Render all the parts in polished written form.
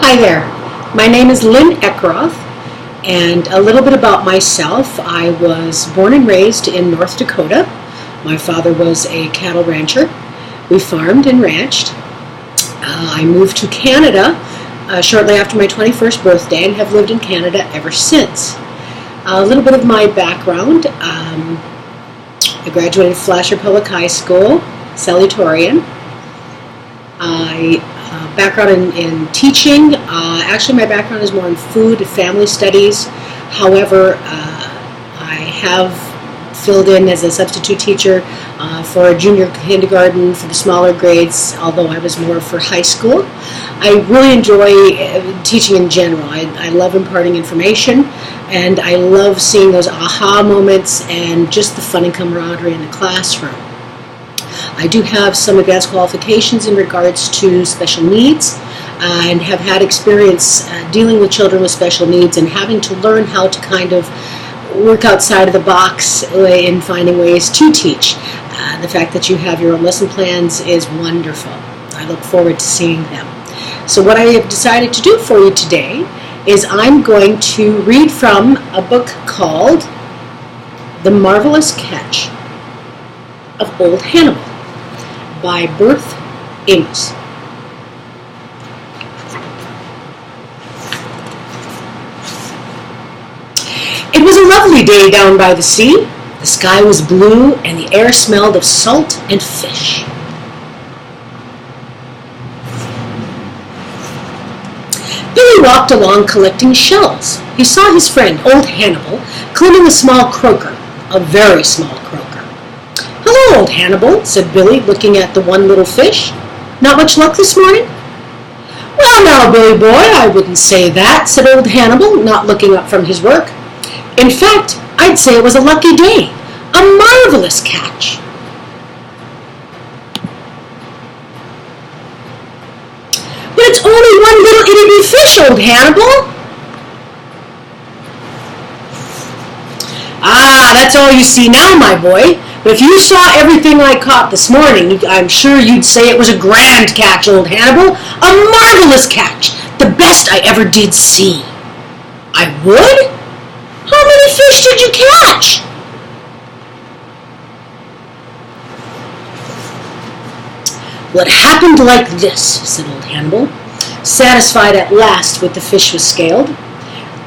Hi there, my name is Lynn Eckroth, and a little bit about myself. I was born and raised in North Dakota. My father was a cattle rancher. We farmed and ranched. I moved to Canada shortly after my 21st birthday and have lived in Canada ever since. A little bit of my background. I graduated Flasher Public High School, salutatorian. Background in teaching. Actually, my background is more in food and family studies. However, I have filled in as a substitute teacher for a junior kindergarten for the smaller grades, although I was more for high school. I really enjoy teaching in general. I love imparting information, and I love seeing those aha moments and just the fun and camaraderie in the classroom. I do have some advanced qualifications in regards to special needs and have had experience dealing with children with special needs and having to learn how to kind of work outside of the box in finding ways to teach. The fact that you have your own lesson plans is wonderful. I look forward to seeing them. So what I have decided to do for you today is I'm going to read from a book called The Marvelous Catch of Old Hannibal by Berth Amos. It was a lovely day down by the sea. The sky was blue and the air smelled of salt and fish. Billy walked along collecting shells. He saw his friend, old Hannibal, cleaning a small croaker, a very small croaker. "Hello, old Hannibal," said Billy, looking at the one little fish. "Not much luck this morning?" "Well, now, Billy boy, I wouldn't say that," said old Hannibal, not looking up from his work. "In fact, I'd say it was a lucky day, a marvelous catch." "But it's only one little itty-bitty fish, old Hannibal." "Ah, that's all you see now, my boy. But if you saw everything I caught this morning, I'm sure you'd say it was a grand catch, old Hannibal. A marvelous catch. The best I ever did see." "I would? How many fish did you catch?" "Well, it happened like this," said old Hannibal, satisfied at last with the fish was scaled.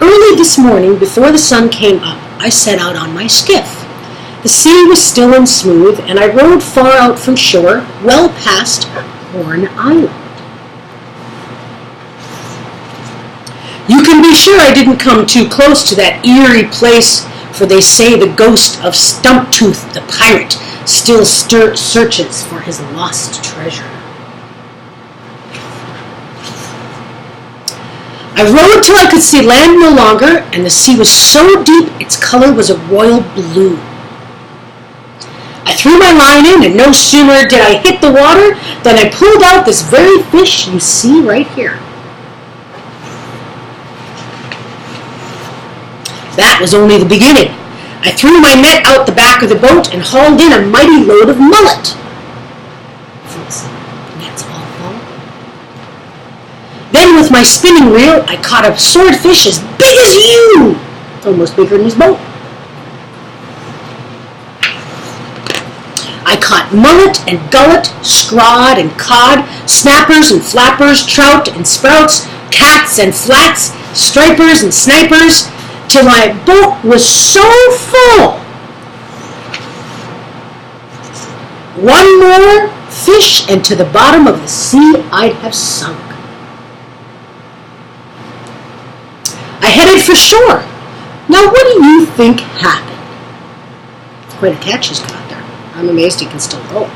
"Early this morning, before the sun came up, I set out on my skiff. The sea was still and smooth, and I rowed far out from shore, well past Horn Island. You can be sure I didn't come too close to that eerie place, for they say the ghost of Stumptooth the pirate still searches for his lost treasure. I rowed till I could see land no longer, and the sea was so deep its color was a royal blue. I threw my line in, and no sooner did I hit the water than I pulled out this very fish you see right here. That was only the beginning. I threw my net out the back of the boat and hauled in a mighty load of mullet." Net's all full. "Then with my spinning reel, I caught a swordfish as big as you, almost bigger than his boat. I caught mullet and gullet, scrod and cod, snappers and flappers, trout and sprouts, cats and flats, stripers and snipers, till my boat was so full. One more fish, and to the bottom of the sea I'd have sunk. I headed for shore. Now what do you think happened?" Quite a catch he's got there. I'm amazed he can still go.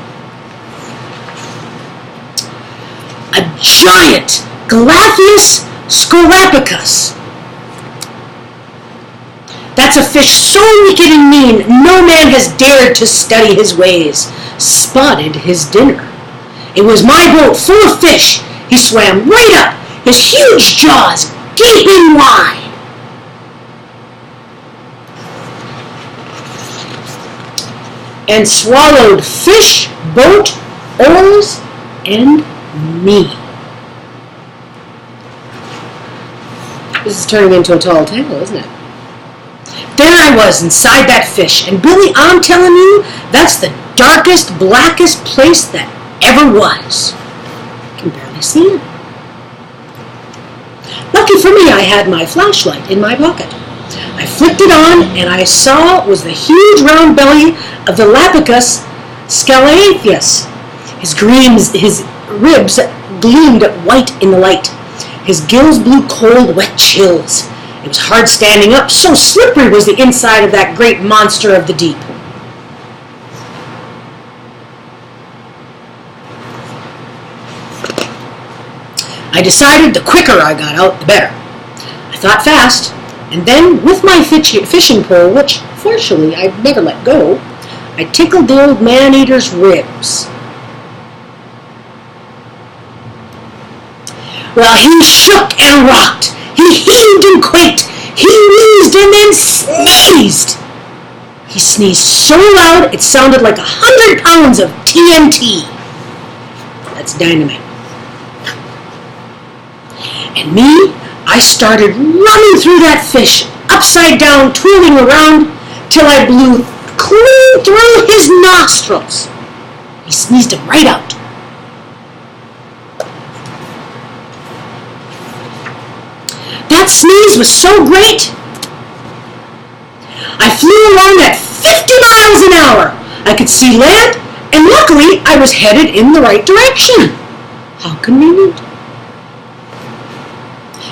"A giant Galathius scorapicus. That's a fish so wicked and mean, no man has dared to study his ways. Spotted his dinner. It was my boat full of fish. He swam right up, his huge jaws gaping wide. And swallowed fish, boat, oars, and me." This is turning into a tall tale, isn't it? There I was inside that fish, and Billy, I'm telling you, that's the darkest, blackest place that ever was. I can barely see it. Lucky for me, I had my flashlight in my pocket. I flicked it on, and I saw was the huge round belly of the Lapicus scalatheus. His ribs gleamed white in the light. His gills blew cold, wet chills. It was hard standing up, so slippery was the inside of that great monster of the deep. I decided the quicker I got out, the better. I thought fast, and then with my fishing pole, which fortunately I never let go, I tickled the old man-eater's ribs. Well, he shook and rocked. He heaved and quaked. He wheezed and then sneezed. He sneezed so loud it sounded like 100 pounds of TNT. That's dynamite. And me, I started running through that fish, upside down, twirling around, till I blew clean through his nostrils. He sneezed him right out. That sneeze was so great, I flew along at 50 miles an hour. I could see land, and luckily I was headed in the right direction. How convenient.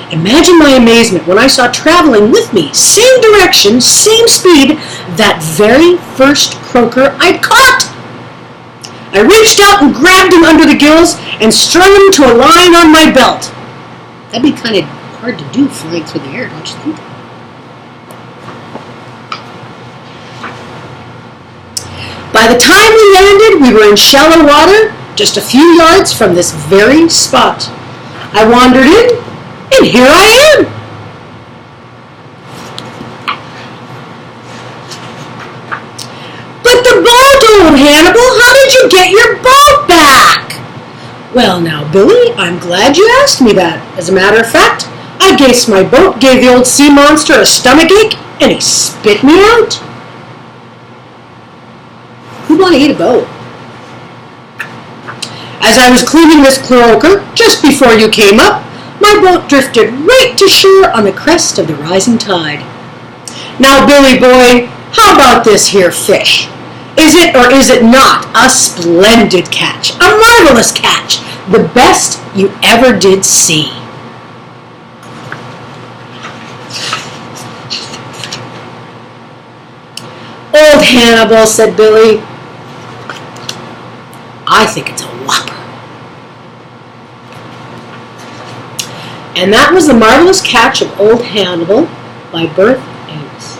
Imagine my amazement when I saw traveling with me, same direction, same speed, that very first croaker I'd caught. I reached out and grabbed him under the gills and strung him to a line on my belt. That'd be kind of hard to do flying through the air, don't you think? By the time we landed, we were in shallow water, just a few yards from this very spot. I wandered in, and here I am. But the boat, old Hannibal, how did you get your boat back? Well, now, Billy, I'm glad you asked me that. As a matter of fact, I guess my boat gave the old sea monster a stomachache, and he spit me out. Who'd want to eat a boat? As I was cleaning this croaker, just before you came up, my boat drifted right to shore on the crest of the rising tide. Now, Billy boy, how about this here fish? Is it or is it not a splendid catch, a marvelous catch, the best you ever did see? Old Hannibal, said Billy, I think it's a whopper. And that was the marvelous catch of Old Hannibal by Berth Ames.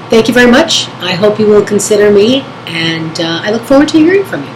Thank you very much. I hope you will consider me, and I look forward to hearing from you.